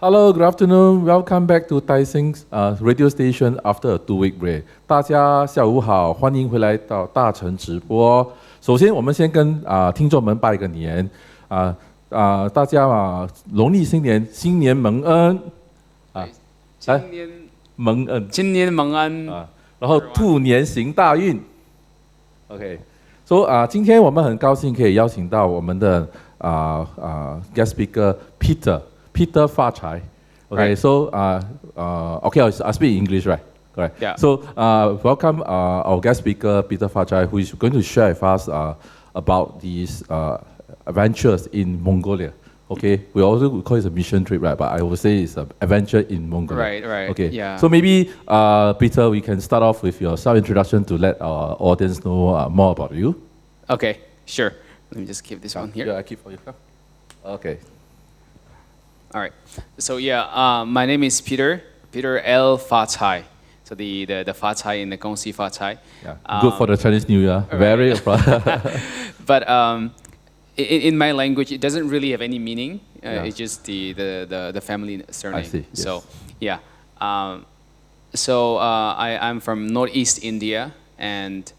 Hello, good afternoon. Welcome back to Taiseng Radio Station after a 2-week break. 大家下午好，欢迎回来到大成直播。首先，我们先跟听众们拜个年，大家农历新年蒙恩新年蒙恩，新年蒙恩然后兔年行大运。OK，今天我们很高兴可以邀请到我们的guest speaker Peter 发财。Okay, Right. so okay, I speak English, right? Correct. Yeah. So welcome our guest speaker Peter Fachai, who is going to share with us about these adventures in Mongolia. Okay, we also call it a mission trip, right? But I would say it's an adventure in Mongolia. Right. Okay. Yeah. So maybe Peter, we can start off with your self-introduction to let our audience know more about you. Okay, sure. Let me just keep this one here. Yeah, I keep for you. Okay. All right. So yeah, my name is Peter L. Fatai. So the Fatai in the Gongxi Fatai. Yeah. Good for the Chinese New Year. Right. Very. But in my language, it doesn't really have any meaning. It's just the family surname. I see. Yes. So yeah. I'm from Northeast India, and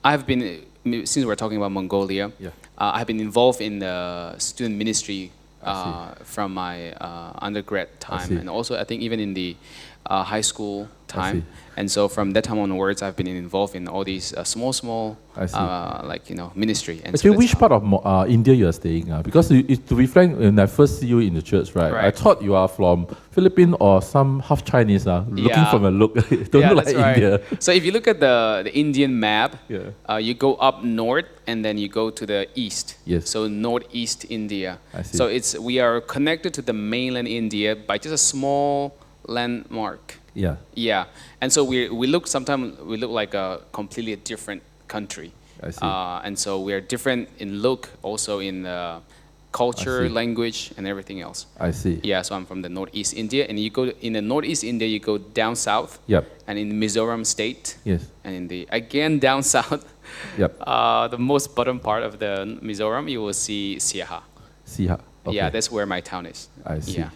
I've been, since we're talking about Mongolia. Yeah. I've been involved in the student ministry from my undergrad time, and also I think even in the high school time. And so from that time onwards, I've been involved in all these small ministry. And actually, which part of India you are staying? Because to be frank, when I first see you in the church, right, I thought you are from Philippines or some half Chinese. Looking from a look, don't look like India. So if you look at the Indian map, you go up north and then you go to the east. Yes. So northeast India. I see. So we are connected to the mainland India by just a small landmark. Yeah. Yeah, and so we look like a completely different country. I see. And so we are different in look, also in culture, language, and everything else. I see. Yeah, so I'm from the Northeast India, and in the Northeast India, you go down south. Yep. And in Mizoram state. Yes. And again down south. Yep. The most bottom part of the Mizoram, you will see Siaha. Siaha. Okay. Yeah, that's where my town is. I see. Yeah.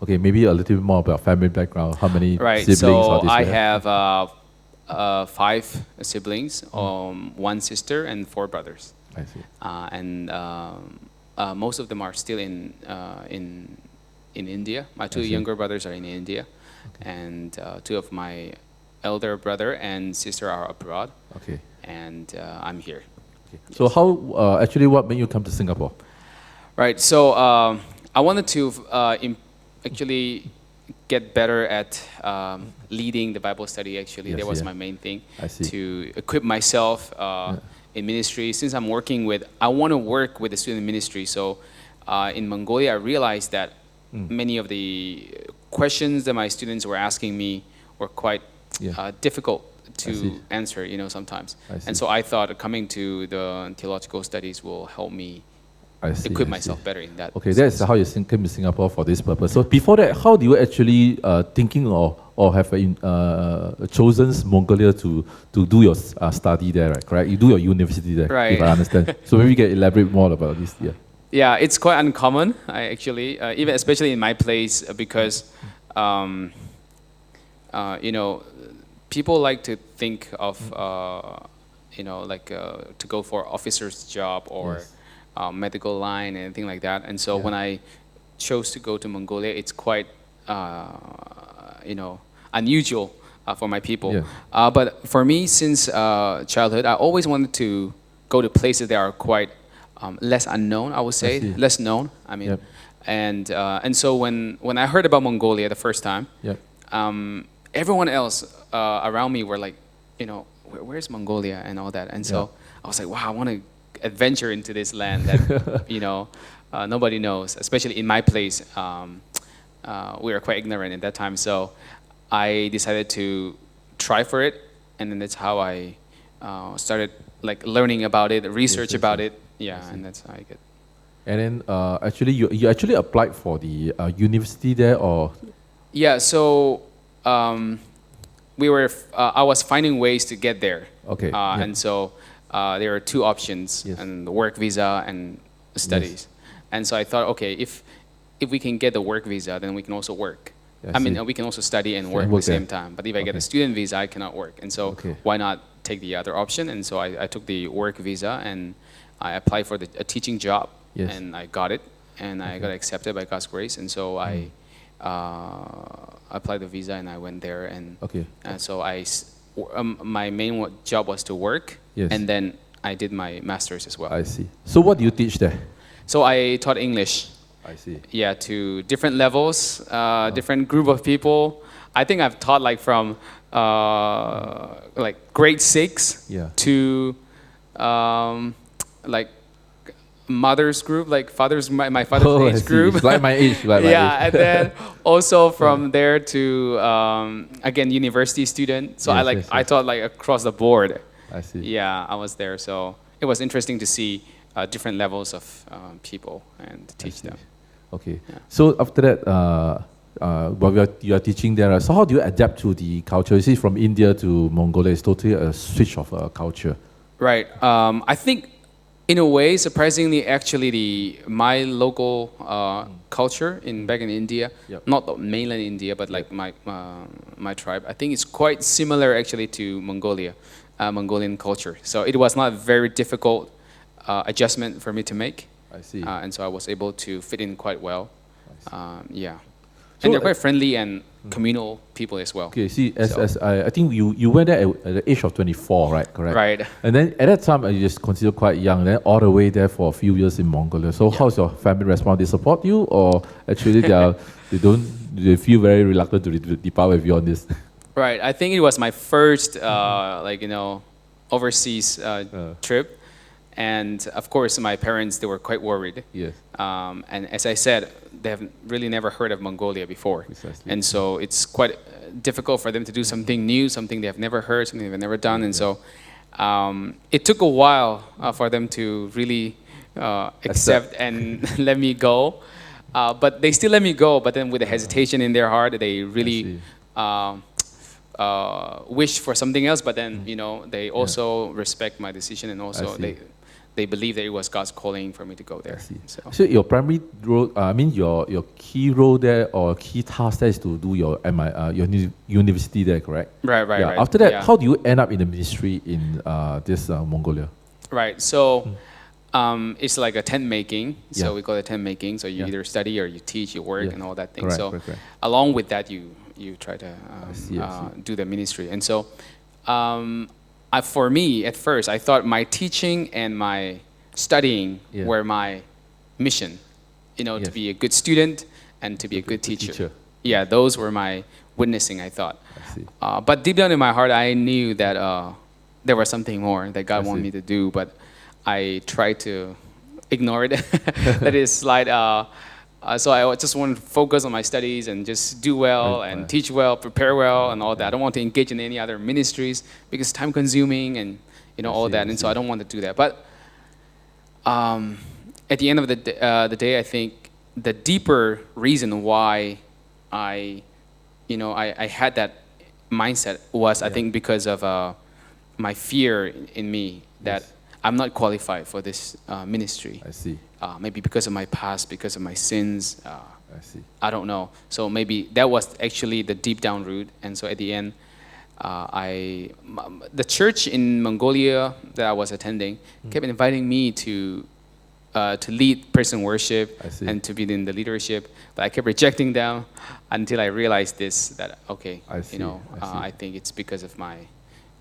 Okay, maybe a little bit more about family background. How many siblings? So I have 5 siblings, 1 sister and 4 brothers. I see. And most of them are still in India. My 2 younger brothers are in India, and 2 of my elder brother and sister are abroad. Okay. And I'm here. Okay. So yes. How actually what made you come to Singapore? Right. So I wanted to actually get better at leading the Bible study. Actually, that was my main thing. I see. To equip myself in ministry. Since I want to work with the student ministry. So in Mongolia, I realized that many of the questions that my students were asking me were quite difficult to answer. Sometimes. And so I thought coming to the theological studies will help me equip myself better in that. Okay, that's how you came to Singapore for this purpose. So before that, how do you actually thinking or have chosen Mongolia to do your study there, right? Correct? You do your university there, if I understand. So maybe you can elaborate more about this. Yeah. Yeah, it's quite uncommon, even especially in my place, because people like to think of to go for officer's job or medical line and anything like that. And so when I chose to go to Mongolia, it's quite unusual for my people. Yeah. But for me, since childhood, I always wanted to go to places that are quite less unknown, I would say, less known. I mean, and so when I heard about Mongolia the first time, everyone else around me were like, where's Mongolia and all that. And so I was like, wow, I want to adventure into this land that nobody knows, especially in my place. We were quite ignorant at that time, so I decided to try for it, and then that's how I started learning about it, research about it. And that's how I get. And then actually you actually applied for the university there, or? Yeah, so I was finding ways to get there. Okay. And so there are 2 options, and the work visa and studies. And so I thought, okay, if we can get the work visa, then we can also work. I mean, we can also study and work at the same time. But if I get a student visa, I cannot work. And so why not take the other option? And so I took the work visa and I applied for a teaching job. And I got it. And I got accepted by God's grace. And so I applied the visa and I went there. And so my main job was to work. And then I did my master's as well. I see. So what do you teach there? So I taught English. I see. Yeah, to different levels, different group of people. I think I've taught like from like grade 6 to like mother's group, like my father's age group. It's like my age. Like my age. And then also from there to again university student. So I taught like across the board. I see. Yeah, I was there. So it was interesting to see different levels of people and teach them. Okay. So after that, while you are teaching there, so how do you adapt to the culture? You see, from India to Mongolia, it's totally a switch of culture. Right. I think, in a way, surprisingly, actually, my local culture back in India, not the mainland India, but like my tribe, I think it's quite similar actually to Mongolian culture. So it was not a very difficult adjustment for me to make. I see. And so I was able to fit in quite well. And they're quite friendly and communal people as well. Okay, see, I think you went there at the age of 24, right? Correct. Right. And then at that time, you just considered quite young. Then all the way there for a few years in Mongolia. So how's your family respond? They support you, or actually they feel very reluctant to depart with you on this? Right. I think it was my first overseas trip. And of course, my parents, they were quite worried. Yes. And as I said, they have really never heard of Mongolia before. Precisely. And so it's quite difficult for them to do something new, something they have never heard, something they've never done. And so it took a while for them to really accept and let me go. But they still let me go, but then with a hesitation in their heart, they really wish for something else. But then, they also respect my decision, and also they believe that it was God's calling for me to go there. So your primary role, your key role there or key task there is to do your university there, correct? Right. After that, how do you end up in the ministry in this Mongolia? Right. So it's like a tent making. So we call it tent making. So you either study or you teach, you work, and all that thing. Correct. Along with that, you try to do the ministry. And so for me, at first, I thought my teaching and my studying were my mission, to be a good student and to be a good teacher. Yeah, those were my witnessing, I thought. But deep down in my heart, I knew that there was something more that God wanted me to do, but I tried to ignore it. That is like, so I just want to focus on my studies and just do well and teach well, prepare well, and all that. I don't want to engage in any other ministries because it's time consuming and all that. And so I don't want to do that. But at the end of the day, I think the deeper reason why I had that mindset was I think because of my fear in me that I'm not qualified for this ministry. I see. Maybe because of my past, because of my sins. I see. I don't know. So maybe that was actually the deep down root. And so at the end, the church in Mongolia that I was attending kept inviting me to lead person worship and to be in the leadership. But I kept rejecting them until I realized that I think it's because of my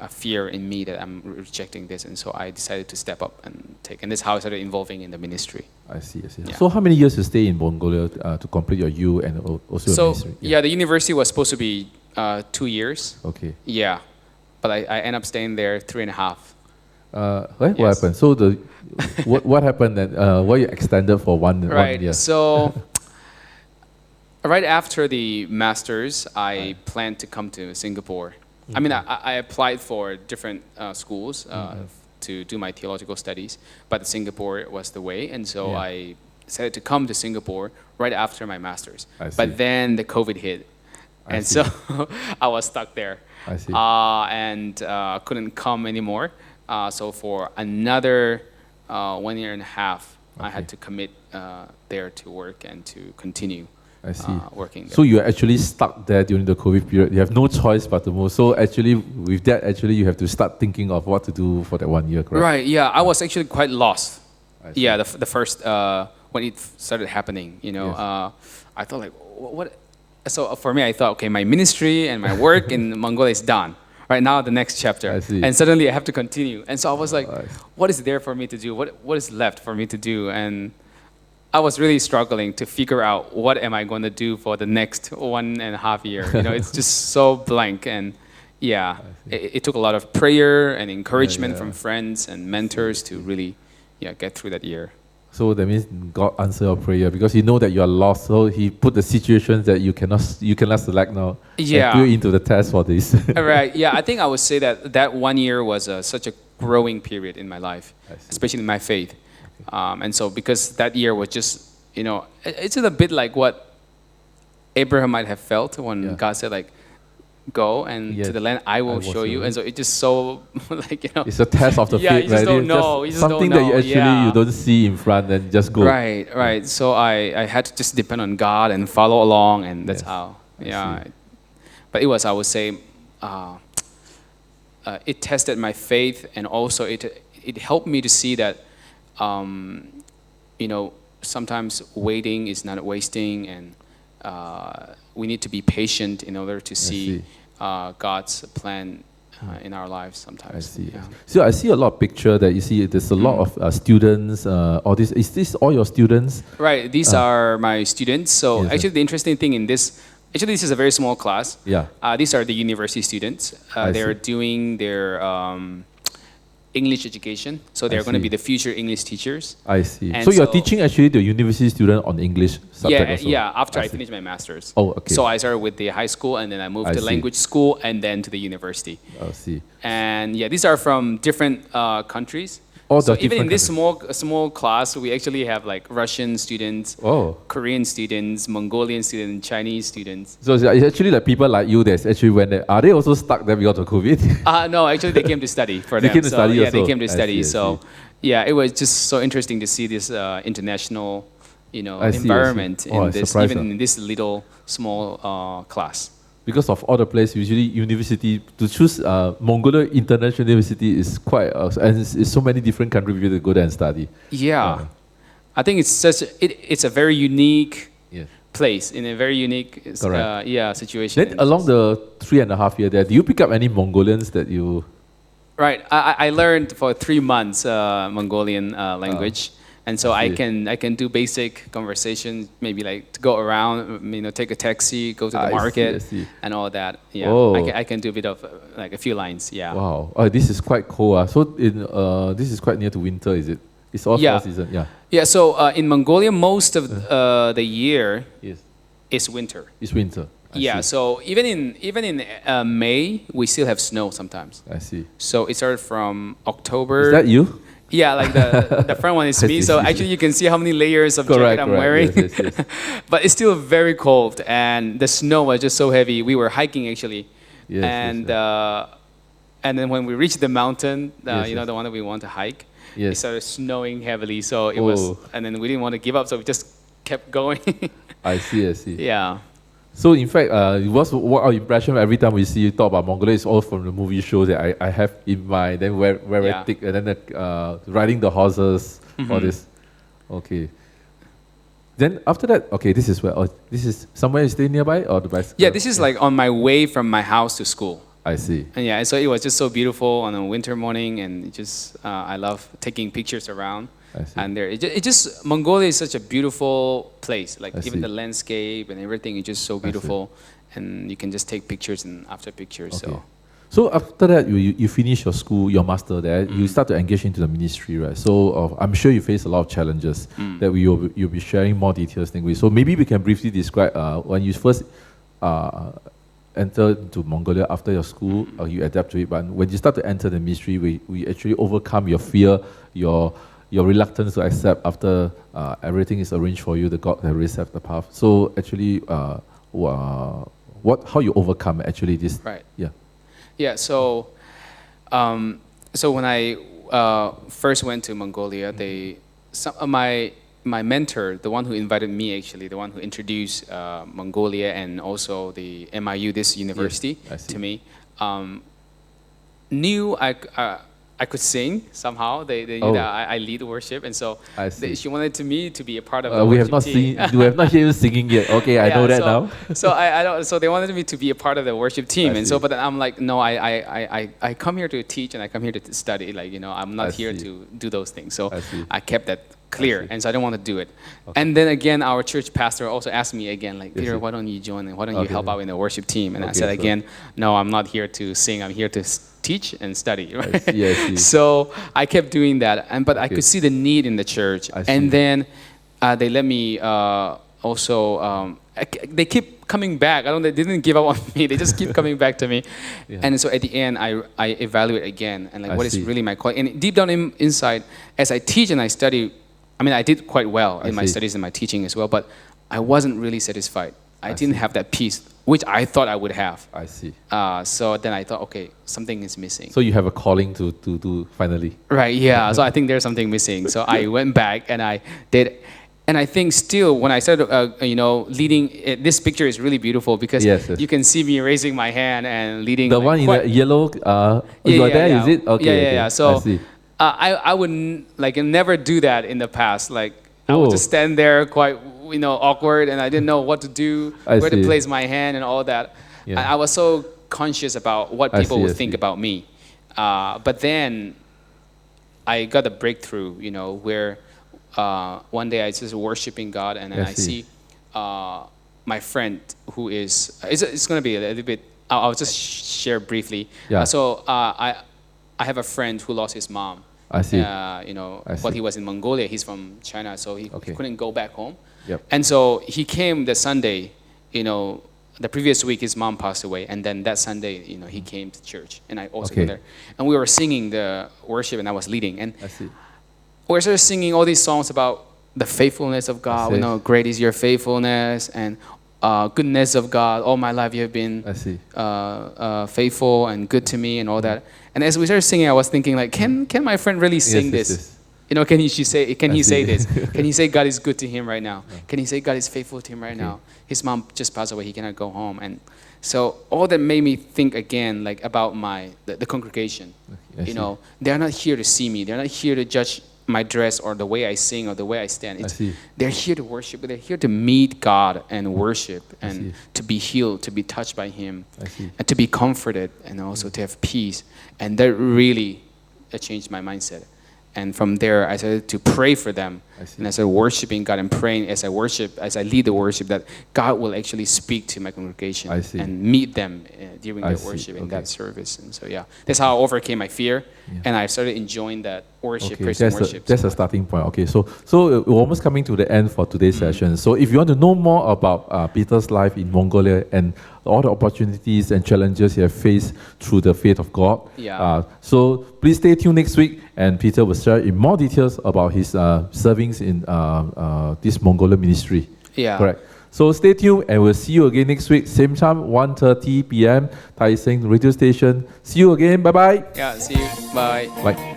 fear in me that I'm rejecting this, and so I decided to step up and take. And that's how I started involving in the ministry. I see. Yeah. So how many years you stay in Mongolia to complete your U and also your ministry? The university was supposed to be 2 years. Okay. Yeah, but I ended up staying there 3.5. What happened? So what happened then? Why you extended for one year? So right after the masters, I planned to come to Singapore. I mean, I applied for different schools to do my theological studies, but Singapore was the way, and so I decided to come to Singapore right after my master's. But then the COVID hit, and so I was stuck there. I see. And couldn't come anymore. So for another 1.5 years, I had to commit there to work and to continue working there. So you're actually stuck there during the COVID period. You have no choice but to move. So actually, with that, you have to start thinking of what to do for that 1 year, correct? Right, yeah. I was actually quite lost. Yeah, the first, when it started happening, you know, I thought like, what? So for me, I thought, okay, my ministry and my work in Mongolia is done. Right now, the next chapter. And suddenly I have to continue. And so I was like, what is there for me to do? What is left for me to do? And I was really struggling to figure out what am I going to do for the next 1.5 years. You know, it's just so blank. And yeah, it took a lot of prayer and encouragement from friends and mentors to really get through that year. So that means God answered your prayer because He know that you are lost. So He put the situations that you cannot select now. Yeah. And put you into the test for this. Right. Yeah. I think I would say that 1 year was such a growing period in my life, especially in my faith. And so because that year was just, you know, it's a bit like what Abraham might have felt when God said like, go and to the land I will show you. And so it's just so like, you know, it's a test of the faith, you just don't know. You just something don't know. that you don't see in front and just go. Right. So I had to just depend on God and follow along, and that's how. But it was, I would say, it tested my faith, and also it helped me to see that, you know, sometimes waiting is not wasting, and we need to be patient in order to see God's plan in our lives sometimes. I see. So I see a lot of picture that you see. There's a lot of students. All this is this all your students? Right. These are my students. So actually, the interesting thing in this. Actually, this is a very small class. These are the university students. They're doing their English education, so they're going to be the future English teachers. I see. And so you're teaching actually the university student on English subject also? Yeah, after I finished my master's. Oh, okay. So I started with the high school, and then I moved to language school, and then to the university. I see. And these are from different countries. So even in this small class, we actually have like Russian students, Korean students, Mongolian students, Chinese students. So it's actually like people like you that actually went there. Are they also stuck there because of COVID? No, actually they came to study for them. They came to study also? They came to study. So it was just so interesting to see this international, you know, environment in this, even in this little small class. Because of all the places, usually university, to choose Mongolia International University is quite, and it's so many different countries people to go there and study. I think it's a very unique place, in a very unique situation. Then along the 3.5 years there, do you pick up any Mongolians that you... Right, I learned for 3 months Mongolian language. And so I can do basic conversation, maybe like to go around, you know, take a taxi, go to the market, and all that. I can do a bit of like a few lines. Wow, this is quite cold. So this is quite near to winter, is it? It's all fall season. So in Mongolia, most of the year is winter. It's winter. I see. So even in May, we still have snow sometimes. I see. So it started from October. Is that you? Yeah, like the front one is me. So actually you can see how many layers of jacket I'm wearing. Yes. But it's still very cold, and the snow was just so heavy. We were hiking actually. And then when we reached the mountain, you know, the one that we want to hike, it started snowing heavily. So it was, and then we didn't want to give up, so we just kept going. I see. Yeah. So in fact, what our impression every time we see you talk about Mongolia is all from the movie shows that I have in mind. Then very thick, and then riding the horses, all this. Okay. Then after that, this is where. This is somewhere you stay nearby, or the bicycle? Yeah, this is like on my way from my house to school. I see. And so it was just so beautiful on a winter morning, and I love taking pictures around. And Mongolia is such a beautiful place. Like even the landscape and everything is just so beautiful, and you can just take pictures and after pictures. So after that, you finish your school, your master there. You start to engage into the ministry, right? So I'm sure you face a lot of challenges that you'll be sharing more details with. So maybe we can briefly describe when you first enter into Mongolia after your school, you adapt to it. But when you start to enter the ministry, we actually overcome your fear, your reluctance to accept after everything is arranged for you, the God that already set the path. So actually, how you overcome actually this? Right. So when I first went to Mongolia, my mentor, the one who invited me actually, the one who introduced Mongolia and also the MIU, this university, to me, knew I could sing somehow. They knew that I lead worship, and so she wanted me to be a part of the worship team. We have not heard you singing yet. Okay, I know that now. So they wanted me to be a part of the worship team, but then I'm like, no, I come here to teach and I come here to study. Like, I'm not here to do those things. So I kept that clear, and so I don't want to do it. And then again, our church pastor also asked me again, like, Peter, why don't you join and why don't you help out in the worship team? And I said again, no, I'm not here to sing. I'm here to teach and study. Right? So I kept doing that, but I could see the need in the church. And then they let me also. They keep coming back. They didn't give up on me. They just keep coming back to me. And so at the end, I evaluate again and what is really my calling. And deep down inside, as I teach and I study, I did quite well in my studies and my teaching as well, but I wasn't really satisfied. I didn't have that peace, which I thought I would have. I see. So then I thought, okay, something is missing. So you have a calling to finally. Right, yeah. So I think there's something missing. So I went back and I did. And I think still, when I started, leading, this picture is really beautiful because you can see me raising my hand and leading. The one in the yellow, you are there, is it? Okay. Yeah. So I would never do that in the past. Like I would just stand there quite, awkward, and I didn't know what to do, where to place my hand and all that. I was so conscious about what people would think about me. But then I got a breakthrough, where one day I was just worshiping God, and then I see my friend who is, it's going to be a little bit, I'll just share briefly. So I have a friend who lost his mom. I see. But he was in Mongolia. He's from China, so he couldn't go back home. Yep. And so he came the Sunday, the previous week his mom passed away, and then that Sunday, he came to church, and I also went there. And we were singing the worship, and I was leading. And we started singing all these songs about the faithfulness of God. Great is your faithfulness, and goodness of God. All my life you have been faithful and good to me, and all that. And as we started singing, I was thinking, like, can my friend really sing this? Can he say this? Can he say God is good to him right now? Can he say God is faithful to him right now? His mom just passed away. He cannot go home. And so all that made me think again, like, about the congregation. They're not here to see me. They're not here to judge my dress or the way I sing or the way I stand. They're here to worship. They're here to meet God and worship and to be healed, to be touched by Him, and to be comforted, and also to have peace. And that really changed my mindset. And from there, I started to pray for them. And I started worshiping God and praying as I lead the worship, that God will actually speak to my congregation and meet them during their worship in that service. And so, that's how I overcame my fear. And I started enjoying that worship, praise and worship. That's a starting point. Okay, so we're almost coming to the end for today's session. So if you want to know more about Peter's life in Mongolia and all the opportunities and challenges he has faced through the faith of God, so please stay tuned next week, and Peter will share in more details about his servings in this Mongolian ministry. Correct. So stay tuned, and we'll see you again next week, same time, 1:30 p.m. Tai Seng Radio Station. See you again. Bye-bye. See you. Bye. Bye.